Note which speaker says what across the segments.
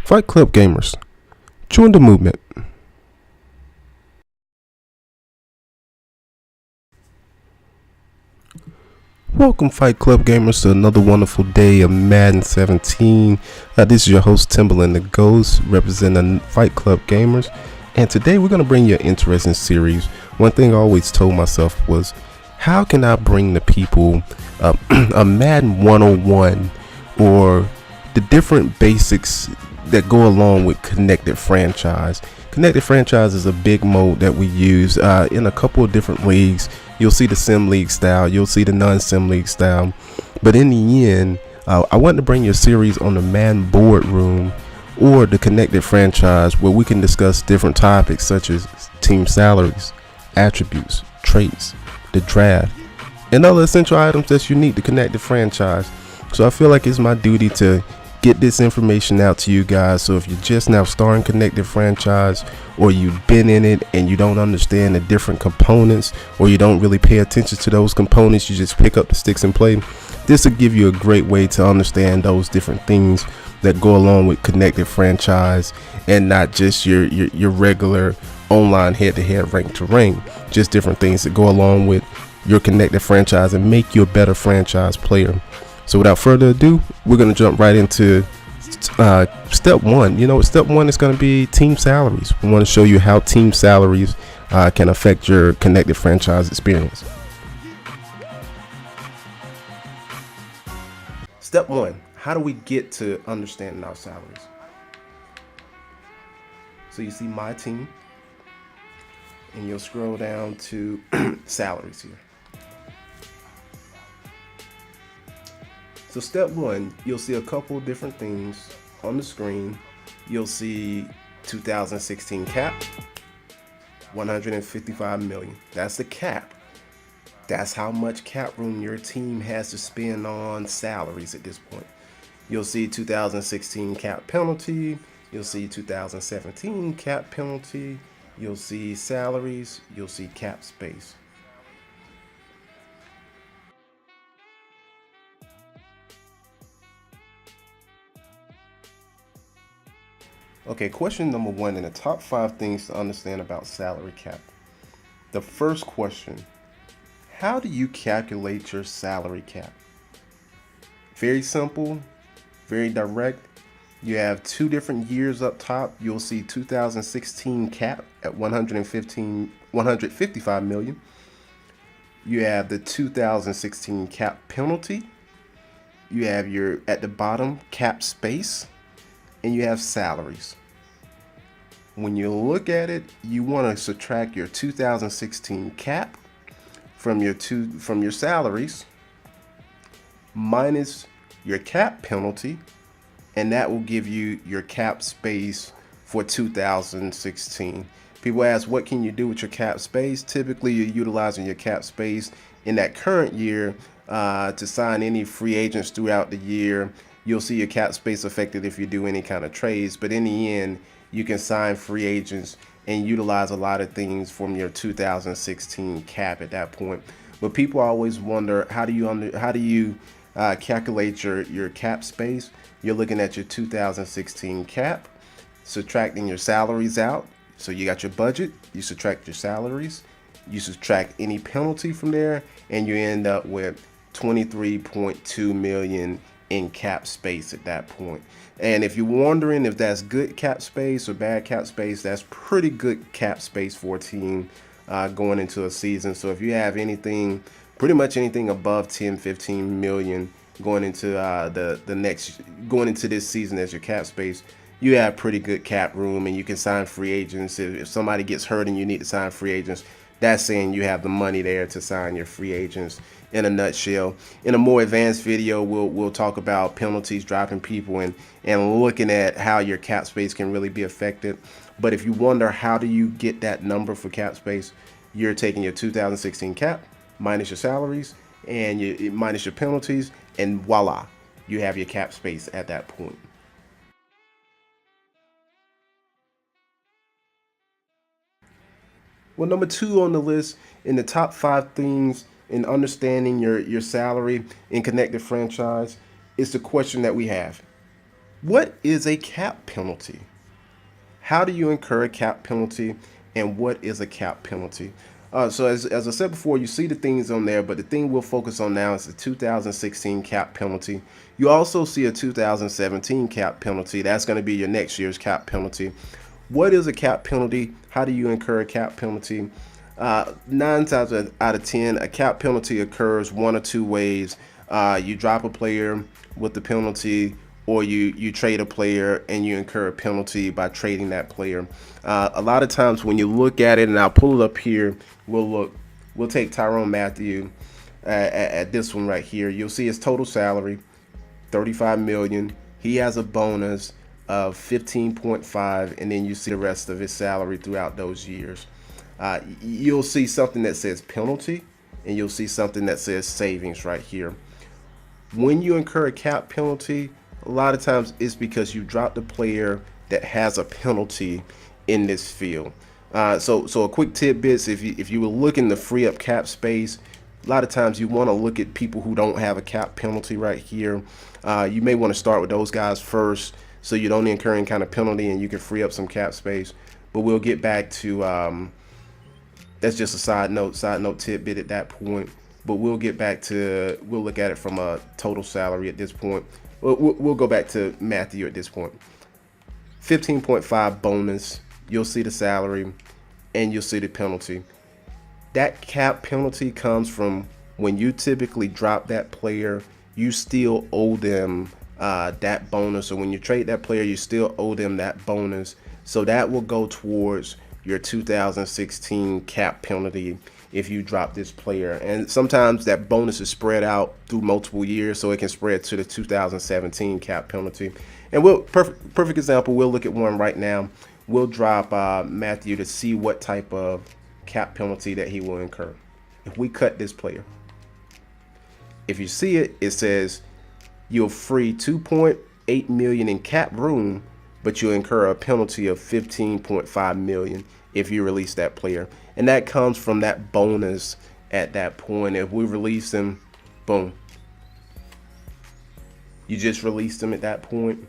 Speaker 1: Fight Club gamers, join the movement. Welcome, Fight Club gamers, to another wonderful day of Madden 17. This is your host, Timberland the Ghost, representing Fight Club gamers. And today we're going to bring you an interesting series. One thing I always told myself was, how can I bring the people a Madden 101 or the different basics that go along with ConnectedFranchise. ConnectedFranchise is a big mode that we use in a couple of different leagues. You'll see the sim league style, you'll see the non-sim league style, but in the end, I want to bring you a series on the Madden boardroom or the ConnectedFranchise, where we can discuss different topics such as team salaries, attributes, traits, the draft, and other essential items that's unique to ConnectedFranchise. So I feel like it's my duty to get this information out to you guys. So if you're just now starting ConnectedFranchise, or you've been in it and you don't understand the different components, or you don't really pay attention to those components, you just pick up the sticks and play, this will give you a great way to understand those different things that go along with ConnectedFranchise, and not just your regular online head-to-head rank to rank, just different things that go along with your ConnectedFranchise and make you a better franchise player. So without further ado, we're going to jump right into step one. Step one is going to be team salaries. We want to show you how team salaries can affect your ConnectedFranchise experience. Step one, how do we get to understanding our salaries? So you see my team, and you'll scroll down to salaries here. So step one, you'll see a couple of different things on the screen. You'll see 2016 cap, 155 million. That's the cap. That's how much cap room your team has to spend on salaries at this point. You'll see 2016 cap penalty. You'll see 2017 cap penalty. You'll see salaries. You'll see cap space. Okay, question number one in the top 5 things to understand about salary cap. The first question, how do you calculate your salary cap? Very simple, very direct. You have 2 different years up top. You'll see 2016 cap at 155 million. You have the 2016 cap penalty. You have your, at the bottom, cap space. And you have salaries. When you look at it, you want to subtract your 2016 cap from your salaries minus your cap penalty, and that will give you your cap space for 2016. People ask, what can you do with your cap space? Typically, you're utilizing your cap space in that current year to sign any free agents throughout the year. You'll see your cap space affected if you do any kind of trades, but in the end, you can sign free agents and utilize a lot of things from your 2016 cap at that point. But people always wonder, how do you calculate your cap space? You're looking at your 2016 cap, subtracting your salaries out. So you got your budget, you subtract your salaries, you subtract any penalty from there, and you end up with 23.2 million in cap space at that point. And if you're wondering if that's good cap space or bad cap space, that's pretty good cap space for a team going into a season. So if you have anything, pretty much anything above 10-15 million going into going into this season as your cap space, you have pretty good cap room, and you can sign free agents. If somebody gets hurt and you need to sign free agents, that's saying you have the money there to sign your free agents in a nutshell. In a more advanced video, we'll talk about penalties, dropping people, and looking at how your cap space can really be affected. But if you wonder how do you get that number for cap space, you're taking your 2016 cap minus your salaries and minus your penalties, and voila, you have your cap space at that point. Well, number 2 on the list in the top 5 things in understanding your salary in ConnectedFranchise is the question that we have. What is a cap penalty? How do you incur a cap penalty, and what is a cap penalty? So as I said before, you see the things on there, but the thing we'll focus on now is the 2016 cap penalty. You also see a 2017 cap penalty. That's going to be your next year's cap penalty. What is a cap penalty? How do you incur a cap penalty? 9 times out of 10, a cap penalty occurs one or two ways. You drop a player with the penalty, or you trade a player and you incur a penalty by trading that player. A lot of times when you look at it, and I'll pull it up here, we'll take Tyrann Mathieu at this one right here. You'll see his total salary, $35 million. He has a bonus of 15.5, and then you see the rest of his salary throughout those years. You'll see something that says penalty, and you'll see something that says savings right here. When you incur a cap penalty, a lot of times it's because you dropped a player that has a penalty in this field. So a quick tidbits: if you were looking to free up cap space, a lot of times you want to look at people who don't have a cap penalty right here. You may want to start with those guys first, so you don't incur any kind of penalty and you can free up some cap space. But we'll get back to that's just a side note tidbit at that point. But we'll get back to, we'll look at it from a total salary at this point. We'll go back to Matthew at this point. 15.5 bonus. You'll see the salary and you'll see the penalty. That cap penalty comes from when you typically drop that player, you still owe them that bonus. So when you trade that player, you still owe them that bonus. So that will go towards your 2016 cap penalty if you drop this player. And sometimes that bonus is spread out through multiple years, so it can spread to the 2017 cap penalty. And perfect example, we'll look at one right now. We'll drop Matthew to see what type of cap penalty that he will incur. If we cut this player, if you see it, it says you'll free 2.8 million in cap room, but you'll incur a penalty of 15.5 million if you release that player. And that comes from that bonus at that point. If we release him, boom, you just released him at that point.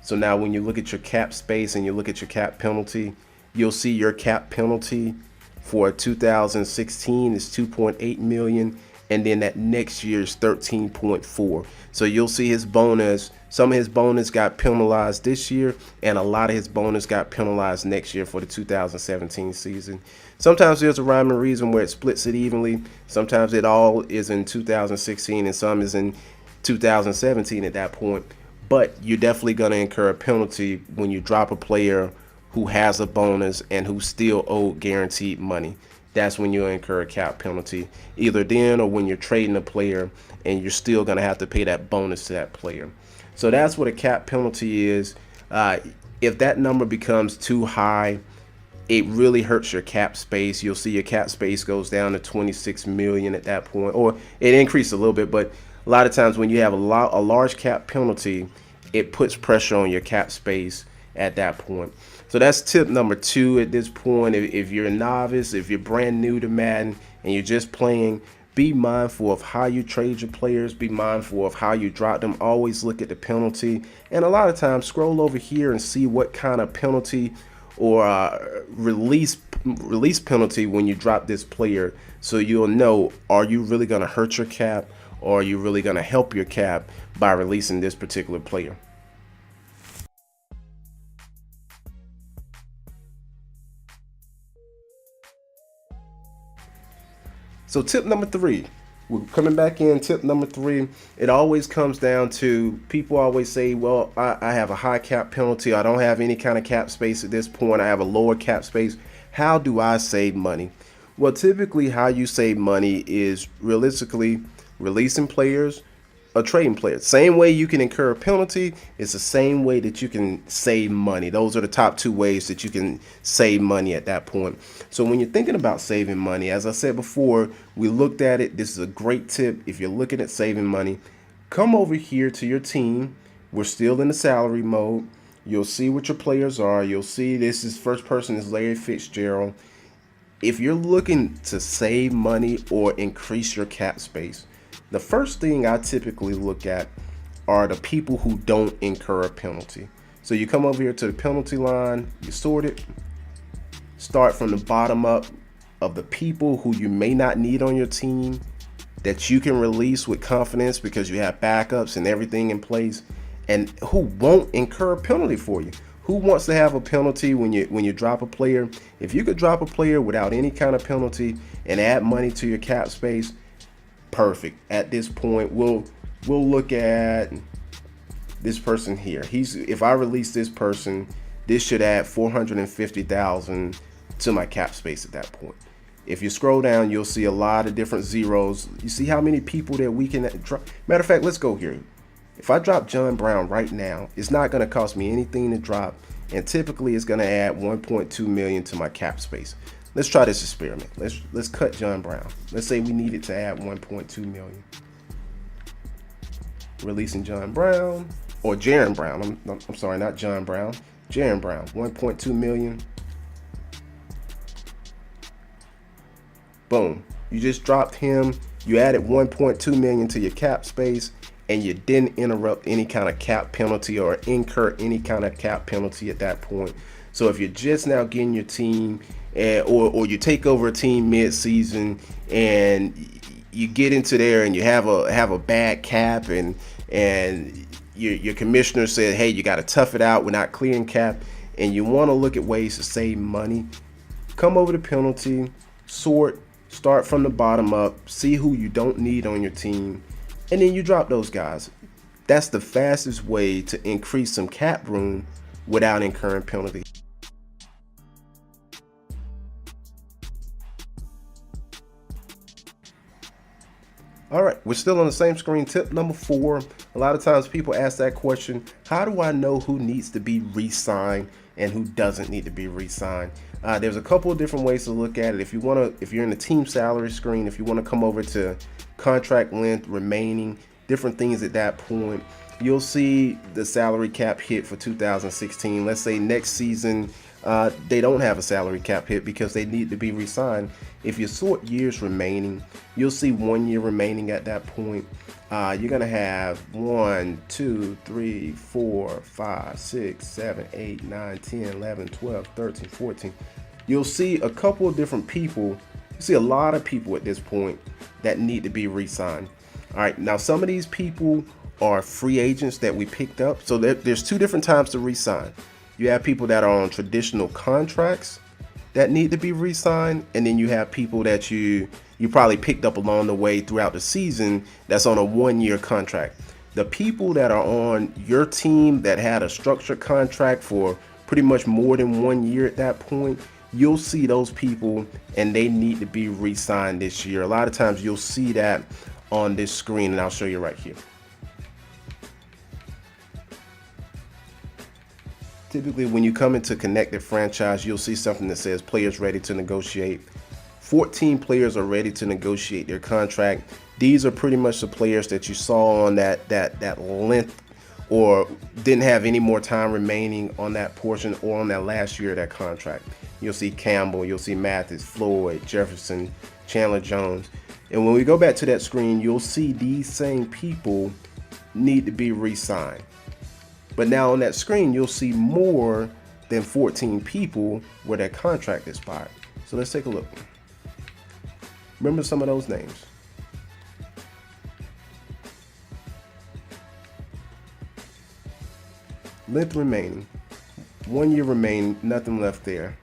Speaker 1: So now when you look at your cap space and you look at your cap penalty, you'll see your cap penalty for 2016 is 2.8 million, and then that next year is 13.4. So you'll see his bonus, some of his bonus got penalized this year, and a lot of his bonus got penalized next year for the 2017 season. Sometimes there's a rhyme and reason where it splits it evenly. Sometimes it all is in 2016 and some is in 2017 at that point. But you're definitely going to incur a penalty when you drop a player who has a bonus and who still owed guaranteed money. That's when you'll incur a cap penalty, either then or when you're trading a player and you're still going to have to pay that bonus to that player. So that's what a cap penalty is. If that number becomes too high, it really hurts your cap space. You'll see your cap space goes down to 26 million at that point, or it increased a little bit, but a lot of times when you have a large cap penalty, it puts pressure on your cap space at that point. So that's tip number 2 at this point. If you're a novice, if you're brand new to Madden and you're just playing, be mindful of how you trade your players. Be mindful of how you drop them. Always look at the penalty. And a lot of times scroll over here and see what kind of penalty or release penalty when you drop this player, so you'll know, are you really going to hurt your cap, or are you really going to help your cap by releasing this particular player? So tip number 3, we're coming back in. Tip number 3, it always comes down to, people always say, well, I have a high cap penalty. I don't have any kind of cap space at this point. I have a lower cap space. How do I save money? Well, typically how you save money is realistically releasing players or trading players. Same way you can incur a penalty, it's the same way that you can save money. Those are the top 2 ways that you can save money at that point. So when you're thinking about saving money, as I said before, we looked at it. This is a great tip. If you're looking at saving money, come over here to your team. We're still in the salary mode. You'll see what your players are. You'll see this is first person is Larry Fitzgerald. If you're looking to save money or increase your cap space, the first thing I typically look at are the people who don't incur a penalty. So you come over here to the penalty line, you sort it, start from the bottom up of the people who you may not need on your team that you can release with confidence because you have backups and everything in place, and who won't incur a penalty for you. Who wants to have a penalty when you drop a player? If you could drop a player without any kind of penalty and add money to your cap space, perfect. At this point, we'll look at this person here. If I release this person, this should add 450,000 to my cap space at that point. If you scroll down, you'll see a lot of different zeros. You see how many people that we can drop. Matter of fact, let's go here. If I drop John Brown right now, it's not going to cost me anything to drop, and typically it's going to add 1.2 million to my cap space. Let's try this experiment. Let's cut John Brown. Let's say we needed to add 1.2 million. Releasing John Brown, or Jaron Brown. I'm sorry, not John Brown. Jaron Brown, 1.2 million. Boom. You just dropped him. You added 1.2 million to your cap space, and you didn't interrupt any kind of cap penalty or incur any kind of cap penalty at that point. So if you're just now getting your team, or you take over a team mid-season and you get into there and you have a bad cap, and your commissioner said, hey, you got to tough it out, we're not clearing cap, and you want to look at ways to save money, come over to penalty, sort, start from the bottom up, see who you don't need on your team, and then you drop those guys. That's the fastest way to increase some cap room without incurring penalty. All right, we're still on the same screen. Tip number 4. A lot of times people ask that question, how do I know who needs to be re-signed and who doesn't need to be re-signed? There's a couple of different ways to look at it. If you're in the team salary screen, if you want to come over to contract length remaining, different things at that point, you'll see the salary cap hit for 2016. Let's say next season they don't have a salary cap hit because they need to be re-signed. If you sort years remaining, you'll see 1 year remaining at that point. You're gonna have 1, 2, 3, 4, 5, 6, 7, 8, 9, 10, 11, 12, 13, 14. You'll see a couple of different people. You see a lot of people at this point that need to be re-signed. All right, now some of these people are free agents that we picked up. So there's 2 different times to re-sign. You have people that are on traditional contracts that need to be re-signed, and then you have people that you probably picked up along the way throughout the season that's on a 1-year contract. The people that are on your team that had a structured contract for pretty much more than 1 year at that point, you'll see those people and they need to be re-signed this year. A lot of times you'll see that on this screen, and I'll show you right here. Typically, when you come into ConnectedFranchise, you'll see something that says players ready to negotiate. 14 players are ready to negotiate their contract. These are pretty much the players that you saw on that length, or didn't have any more time remaining on that portion, or on that last year of that contract. You'll see Campbell, you'll see Mathis, Floyd, Jefferson, Chandler Jones. And when we go back to that screen, you'll see these same people need to be re-signed. But now on that screen, you'll see more than 14 people where their contract expired. So let's take a look. Remember some of those names. Length remaining, 1 year remaining, nothing left there.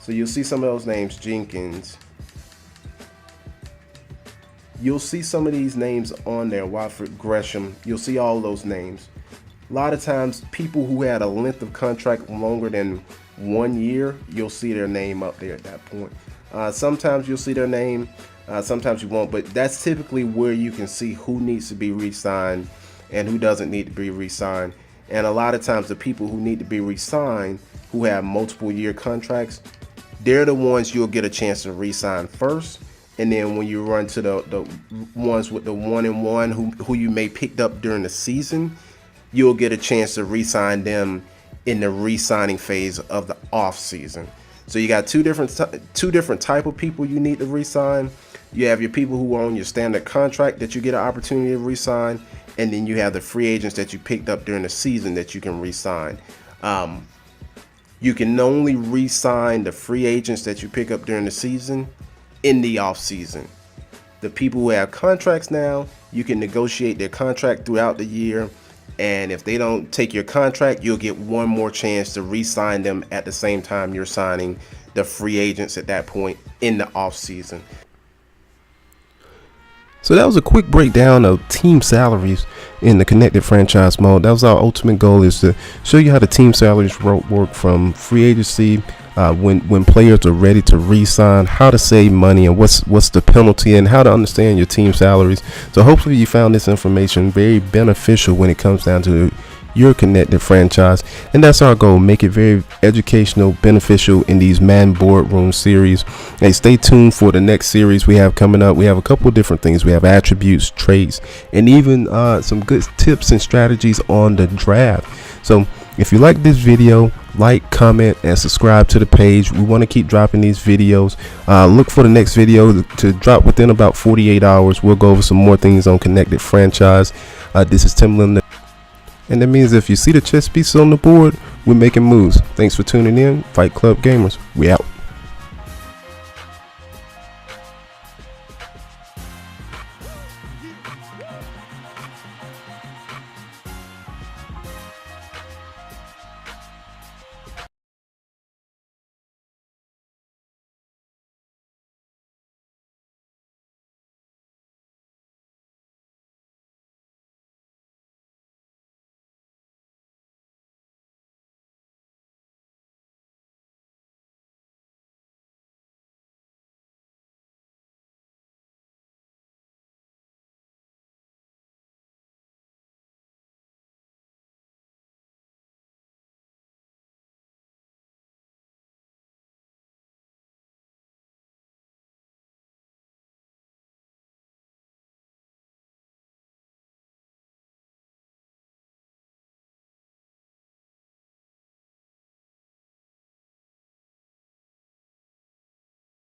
Speaker 1: So you'll see some of those names, Jenkins. You'll see some of these names on there, Watford, Gresham. You'll see all those names. A lot of times, people who had a length of contract longer than 1 year, you'll see their name up there at that point. Sometimes you'll see their name, sometimes you won't, but that's typically where you can see who needs to be re-signed and who doesn't need to be re-signed. And a lot of times, the people who need to be re-signed, who have multiple year contracts, they're the ones you'll get a chance to re-sign first. And then when you run to the ones with the 1-and-1 who you may picked up during the season, you'll get a chance to re-sign them in the re-signing phase of the off season. So you got two different type of people you need to re-sign. You have your people who are on your standard contract that you get an opportunity to re-sign, and then you have the free agents that you picked up during the season that you can re-sign. You can only re-sign the free agents that you pick up during the season in the off season. The people who have contracts now, you can negotiate their contract throughout the year, and if they don't take your contract, you'll get one more chance to re-sign them at the same time you're signing the free agents at that point in the off season.
Speaker 2: So that was a quick breakdown of team salaries in the connected franchise mode. That was our ultimate goal, is to show you how the team salaries work from free agency, when players are ready to re-sign, how to save money, and what's the penalty, and how to understand your team salaries. So hopefully you found this information very beneficial when it comes down to your connected franchise, and that's our goal. Make it very educational, beneficial in these Madden boardroom series. Hey, stay tuned for the next series we have coming up. We have a couple of different things. We have attributes, traits, and even some good tips and strategies on the draft. So if you like this video, like, comment, and subscribe to the page. We want to keep dropping these videos. Look for the next video to drop within about 48 hours. We'll go over some more things on connected franchise. This is Tim Lim. And that means if you see the chess pieces on the board, we're making moves. Thanks for tuning in. Fight Club Gamers. We out.